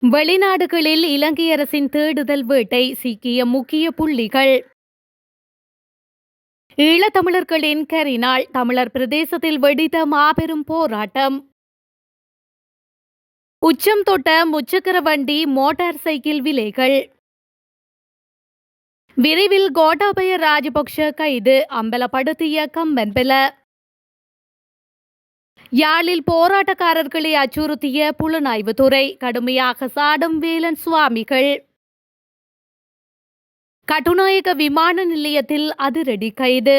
வெளிநாடுகளில் இலங்கை அரசின் தேடுதல் வேட்டை சிக்கிய முக்கிய புள்ளிகள். ஈழத்தமிழர்களின் கரிநாள் தமிழர் பிரதேசத்தில் வெடித்த மாபெரும் போராட்டம். உச்சம் தொட்ட முச்சக்கர வண்டி மோட்டார் சைக்கிள் விலைகள். விரைவில் கோட்டாபய ராஜபக்ஷ கைது அம்பலப்படுத்திய கம்பன்பில. யாழில் போராட்டக்காரர்களை அச்சுறுத்திய புலனாய்வுத்துறை கடுமையாக சாடும் வேலன் சுவாமிகள். கட்டுநாயக்க விமான நிலையத்தில் அதிரடி கைது.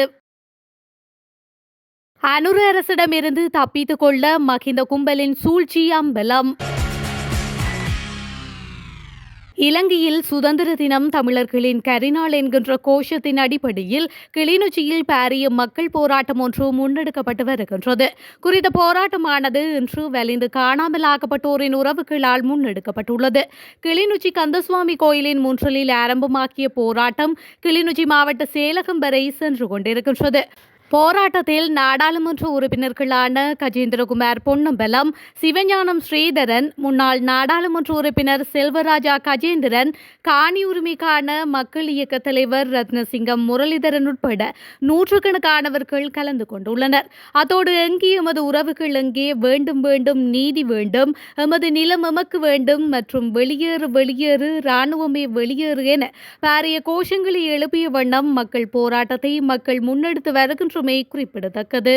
அனுர அரசிடமிருந்து தப்பித்துக் கொள்ள மகிந்த கும்பலின் சூழ்ச்சி அம்பலம். இலங்கையில் சுதந்திர தினம் தமிழர்களின் கரிநாள் என்கின்ற கோஷத்தின் அடிப்படையில் கிளிநொச்சியில் பாரிய மக்கள் போராட்டம் ஒன்று முன்னெடுக்கப்பட்டு வருகின்றது. குறித்த போராட்டமானது இன்று வலிந்து காணாமலாக்கப்பட்டோரின் உறவுகளால் முன்னெடுக்கப்பட்டுள்ளது. கிளிநொச்சி கந்தசுவாமி கோயிலின் முன்றலில் ஆரம்பமாக்கிய போராட்டம் கிளிநொச்சி மாவட்ட செயலகம் வரை சென்று கொண்டிருக்கின்றது. போராட்டத்தில் நாடாளுமன்ற உறுப்பினர்களான கஜேந்திரகுமார் பொன்னம்பலம், சிவஞானம் ஸ்ரீதரன், முன்னாள் நாடாளுமன்ற உறுப்பினர் செல்வராஜா கஜேந்திரன், காணி உரிமைக்கான மக்கள் இயக்க தலைவர் ரத்னசிங்கம் முரளிதரன் உட்பட நூற்றுக்கணக்கானவர்கள் கலந்து கொண்டுள்ளனர். அத்தோடு எங்கே எமது உறவுகள் எங்கே, வேண்டும் வேண்டும் நீதி வேண்டும், எமது நிலம் எமக்கு வேண்டும் மற்றும் வெளியேறு வெளியேறு இராணுவமே வெளியேறு என பாரிய கோஷங்களை எழுப்பிய வண்ணம் மக்கள் போராட்டத்தை மக்கள் முன்னெடுத்து வருகின்ற குறிப்பிடத்தக்கது.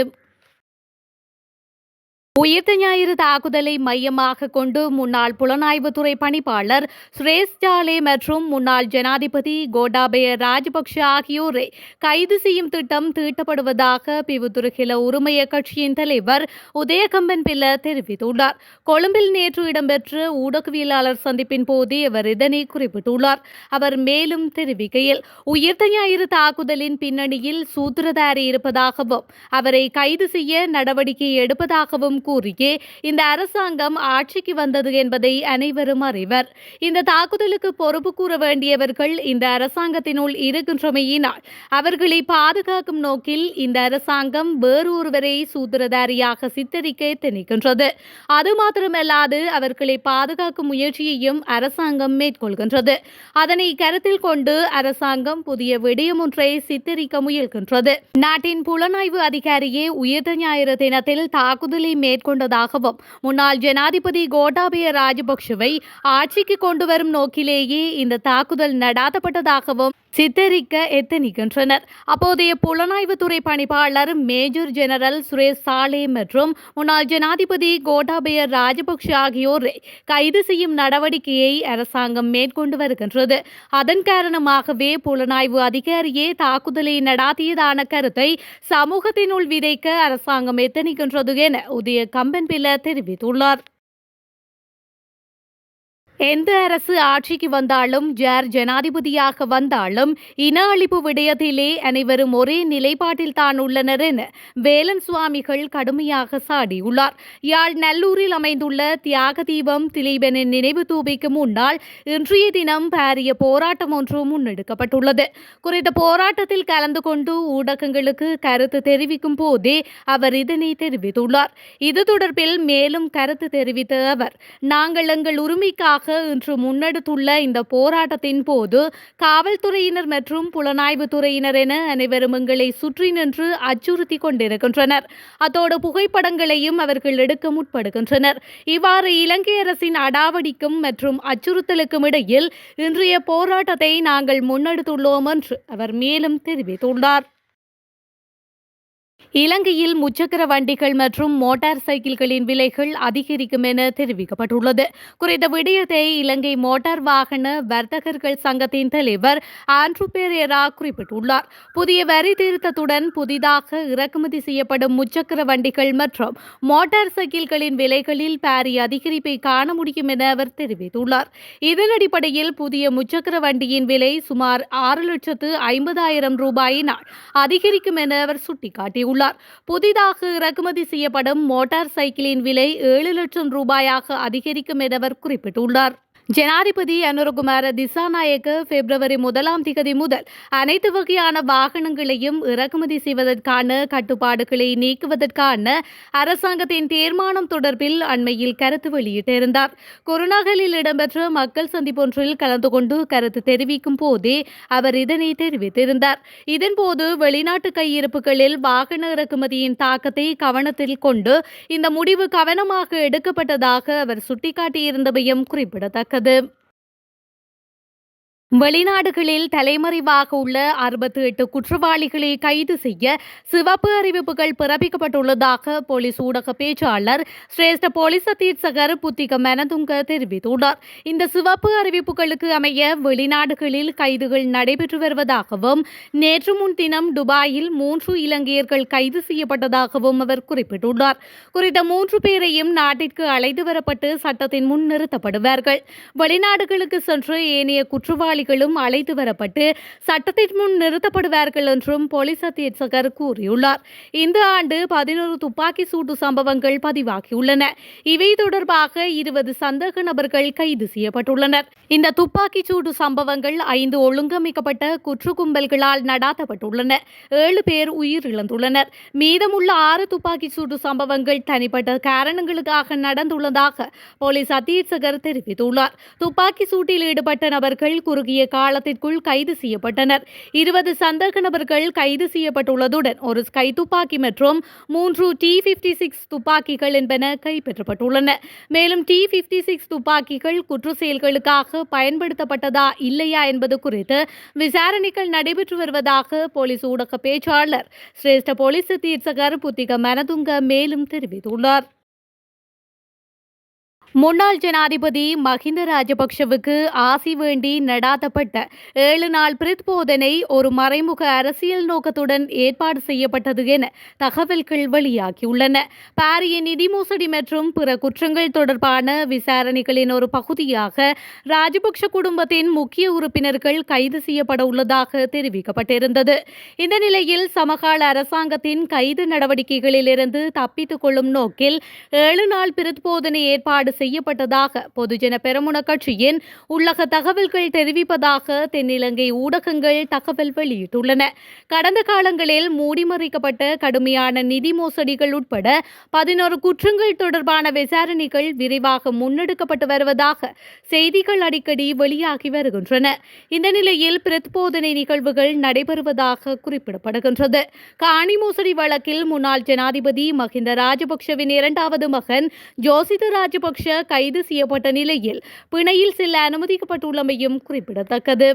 உயிர்த்த ஞாயிறு தாக்குதலை மையமாக கொண்டு முன்னாள் புலனாய்வுத்துறை பணிப்பாளர் சுரேஷ் ஜாலே மற்றும் முன்னாள் ஜனாதிபதி கோட்டாபய ராஜபக்ஷ ஆகியோரை கைது செய்யும் திட்டம் தீட்டப்படுவதாக பிவுத்துருகில உரிமைய கட்சியின் தலைவர் உதயகம்பன் பிள்ள தெரிவித்துள்ளார். கொழும்பில் நேற்று இடம்பெற்ற ஊடகவியலாளர் சந்திப்பின் போதே அவர் இதனை குறிப்பிட்டுள்ளார். அவர் மேலும் தெரிவிக்கையில், உயிர்த்த ஞாயிறு தாக்குதலின் பின்னணியில் சூத்திரதாரி இருப்பதாகவும் அவரை கைது செய்ய நடவடிக்கை எடுப்பதாகவும் கூறியே இந்த அரசாங்கம் ஆட்சிக்கு வந்தது என்பதை அனைவரும் அறிவர். இந்த தாக்குதலுக்கு பொறுப்பு கூற வேண்டியவர்கள் இந்த அரசாங்கத்தினுள் இருக்கின்றமையினால் அவர்களை பாதுகாக்கும் நோக்கில் இந்த அரசாங்கம் வேறொருவரை சூத்திரதாரியாக சித்தரிக்க எத்தனிக்கின்றது. அது மாத்திரமல்லாது அவர்களை பாதுகாக்கும் முயற்சியையும் அரசாங்கம் மேற்கொள்கின்றது. அதனை கருத்தில் கொண்டு அரசாங்கம் புதிய விடயம் ஒன்றை சித்தரிக்க முயல்கின்றது. நாட்டின் புலனாய்வு அதிகாரியே உயிர்த்த ஞாயிறு தினத்தில் தாக்குதலை மேற்கொண்டதாகவும் முன்னாள் ஜனாதிபதி கோட்டாபய ராஜபக்ஷவை ஆட்சிக்கு கொண்டு வரும் நோக்கிலேயே இந்த தாக்குதல் நடாத்தப்பட்டதாகவும் சித்தரிக்க எத்தனிக்கின்றனர். அப்போதைய புலனாய்வுத்துறை பணிப்பாளர் மேஜர் ஜெனரல் சுரேஷ் சாலே மற்றும் முன்னாள் ஜனாதிபதி கோட்டாபய ராஜபக்ஷ ஆகியோரை கைது செய்யும் நடவடிக்கையை அரசாங்கம் மேற்கொண்டு வருகின்றது. அதன் காரணமாகவே புலனாய்வு அதிகாரியே தாக்குதலை நடாத்தியதான கருத்தை சமூகத்தினுள் விதைக்க அரசாங்கம் எத்தனிக்கின்றது என உதய கம்பன்பில தெரிவித்துள்ளார். எந்த அரசு ஆட்சிக்கு வந்தாலும் யார் ஜனாதிபதியாக வந்தாலும் இன அழிப்பு விடயத்திலே அனைவரும் ஒரே நிலைப்பாட்டில் தான் உள்ளனர் என வேலன் சுவாமிகள் கடுமையாக சாடியுள்ளார். யாழ் நல்லூரில் அமைந்துள்ள தியாக தீபம் திலீபனின் நினைவு தூபிக்கு முன்னால் இன்றைய தினம் பாரிய போராட்டம் ஒன்று முன்னெடுக்கப்பட்டுள்ளது. குறித்த போராட்டத்தில் கலந்து கொண்டு ஊடகங்களுக்கு கருத்து தெரிவிக்கும் போதே அவர் இதனை தெரிவித்துள்ளார். இது தொடர்பில் மேலும் கருத்து தெரிவித்த அவர், நாங்கள் எங்கள் உரிமைக்காக இன்று முன்னெடுத்துள்ள இந்த போராட்டத்தின் போது காவல்துறையினர் மற்றும் புலனாய்வு துறையினர் என அனைவரும் எங்களை சுற்றி நின்று அச்சுறுத்தி கொண்டிருக்கின்றனர். அத்தோடு புகைப்படங்களையும் அவர்கள் எடுக்க முற்படுகின்றனர். இவ்வாறு இலங்கை அரசின் அடாவடிக்கும் மற்றும் அச்சுறுத்தலுக்கும் இடையில் இன்றைய போராட்டத்தை நாங்கள் முன்னெடுத்துள்ளோம் என்று அவர் மேலும் தெரிவித்துள்ளார். இலங்கையில் முச்சக்கர வண்டிகள் மற்றும் மோட்டார் சைக்கிள்களின் விலைகள் அதிகரிக்கும் என தெரிவிக்கப்பட்டுள்ளது. குறித்த விடயத்தை இலங்கை மோட்டார் வாகன வர்த்தகர்கள் சங்கத்தின் தலைவர் ஆண்ட்ரூ பெரேரா குறிப்பிட்டுள்ளார். புதிய வரி திருத்தத்துடன் புதிதாக இறக்குமதி செய்யப்படும் முச்சக்கர வண்டிகள் மற்றும் மோட்டார் சைக்கிள்களின் விலைகளில் பாரிய அதிகரிப்பை காண முடியும் என அவர் தெரிவித்துள்ளார். இதன் அடிப்படையில் புதிய முச்சக்கர வண்டியின் விலை சுமார் 6,50,000 ரூபாயினால் அதிகரிக்கும் என அவர் சுட்டிக்காட்டியுள்ளார். புதிதாக இறக்குமதி செய்யப்படும் மோட்டார் சைக்கிளின் விலை 7 லட்சம் ரூபாயாக அதிகரிக்கும் என அவர் குறிப்பிட்டுள்ளார். ஜனாதிபதி அனுரகுமார திசாநாயக்க பிப்ரவரி 1 முதல் அனைத்து வகையான வாகனங்களையும் இறக்குமதி செய்வதற்கான கட்டுப்பாடுகளை நீக்குவதற்கான அரசாங்கத்தின் தீர்மானம் தொடர்பில் அண்மையில் கருத்து வெளியிட்டிருந்தார். குருநகலில் இடம்பெற்ற மக்கள் சந்திப்பொன்றில் கலந்து கொண்டு கருத்து தெரிவிக்கும் போதே அவர் இதனை தெரிவித்திருந்தார். இதன்போது வெளிநாட்டு கையிருப்புகளில் வாகன இறக்குமதியின் தாக்கத்தை கவனத்தில் கொண்டு இந்த முடிவு கவனமாக எடுக்கப்பட்டதாக அவர் சுட்டிக்காட்டியிருந்தமையும் குறிப்பிடத்தக்கது. வெளிநாடுகளில் தலைமறைவாக உள்ள 68 குற்றவாளிகளை கைது செய்ய சிவப்பு அறிவிப்புகள் பிறப்பிக்கப்பட்டுள்ளதாக போலீஸ் ஊடக பேச்சாளர் சிரேஷ்ட போலீஸ் அத்தீட்சகர் புத்திக மெனதுங்க தெரிவித்துள்ளார். இந்த சிவப்பு அறிவிப்புகளுக்கு அமைய வெளிநாடுகளில் கைதுகள் நடைபெற்று வருவதாகவும் நேற்று முன்தினம் துபாயில் 3 இலங்கையர்கள் கைது செய்யப்பட்டதாகவும் அவர் குறிப்பிட்டுள்ளார். குறித்த 3 பேரையும் நாட்டிற்கு அழைத்து வரப்பட்டு சட்டத்தின் முன் நிறுத்தப்படுவார்கள். வெளிநாடுகளுக்கு சென்று ஏனைய குற்றவாளி அழைத்து வரப்பட்டு சட்டத்தின் முன் நிறுத்தப்படுவார்கள் என்றும் போலீஸ் அத்தீட்சகர் கூறியுள்ளார். இந்த ஆண்டு 11 துப்பாக்கி சூட்டு சம்பவங்கள் பதிவாகியுள்ளன. இவை தொடர்பாக 20 சந்தேக நபர்கள் கைது செய்யப்பட்டுள்ளனர். இந்த துப்பாக்கி சூட்டு சம்பவங்கள் 5 ஒழுங்கமைக்கப்பட்ட குற்ற கும்பல்களால் நடாத்தப்பட்டுள்ளன. 7 பேர் உயிரிழந்துள்ளனர். மீதமுள்ள 6 துப்பாக்கி சூட்டு சம்பவங்கள் தனிப்பட்ட காரணங்களுக்காக நடந்துள்ளதாக போலீஸ் அத்தீட்சகர் தெரிவித்துள்ளார். துப்பாக்கி சூட்டில் ஈடுபட்ட நபர்கள் குறுகிய காலத்திற்குள் கைது செய்யப்பட்டனர். 20 சந்தேக நபர்கள் கைது செய்யப்பட்டுள்ளதுடன் ஒரு ஸ்கை துப்பாக்கி மற்றும் 3 T56 துப்பாக்கிகள் என்பன கைப்பற்றப்பட்டுள்ளன. மேலும் T56 துப்பாக்கிகள் குற்ற செயல்களுக்காக பயன்படுத்தப்பட்டதா இல்லையா என்பது குறித்து விசாரணைகள் நடைபெற்று வருவதாக போலீஸ் ஊடக பேச்சாளர் சிரேஷ்ட போலீஸ் அத்தீட்சகர் புத்திக மெனதுங்க மேலும் தெரிவித்துள்ளார். முன்னாள் ஜனாதிபதி மஹிந்த ராஜபக்ஷவுக்கு ஆசி வேண்டி நடாத்தப்பட்ட 7 நாள் பிரதிபோதனை ஒரு மறைமுக அரசியல் நோக்கத்துடன் ஏற்பாடு செய்யப்பட்டது என தகவல்கள் வெளியாகியுள்ளன. பாரிய நிதி மோசடி மற்றும் பிற குற்றங்கள் தொடர்பான விசாரணைகளின் ஒரு பகுதியாக ராஜபக்ஷ குடும்பத்தின் முக்கிய உறுப்பினர்கள் கைது செய்யப்பட உள்ளதாக தெரிவிக்கப்பட்டிருந்தது. இந்த நிலையில் சமகால அரசாங்கத்தின் கைது நடவடிக்கைகளிலிருந்து தப்பித்துக் கொள்ளும் நோக்கில் 7 நாள் பிரதிபோதனை ஏற்பாடு செய்யப்பட்டதாக பொதுஜன பெரமுன கட்சியின் உள்ளக தகவல்கள் தெரிவிப்பதாக தென்னிலங்கை ஊடகங்கள் தகவல் வெளியிட்டுள்ளன. கடந்த காலங்களில் மூடிமறைக்கப்பட்ட கடுமையான நிதி மோசடிகள் உட்பட 11 குற்றங்கள் தொடர்பான விசாரணைகள் விரைவாக முன்னெடுக்கப்பட்டு வருவதாக செய்திகள் அடிக்கடி வெளியாகி வருகின்றன. இந்த நிலையில் பிரதிபோதனை நிகழ்வுகள் நடைபெறுவதாக குறிப்பிடப்படுகின்றது. காணி மோசடி வழக்கில் முன்னாள் ஜனாதிபதி மஹிந்த ராஜபக்ஷவின் 2வது மகன் ஜோசித ராஜபக்ஷ கைது செய்யப்பட்ட நிலையில் பிணையில் செல்ல அனுமதிக்கப்பட்டுள்ளமையும் குறிப்பிடத்தக்கது.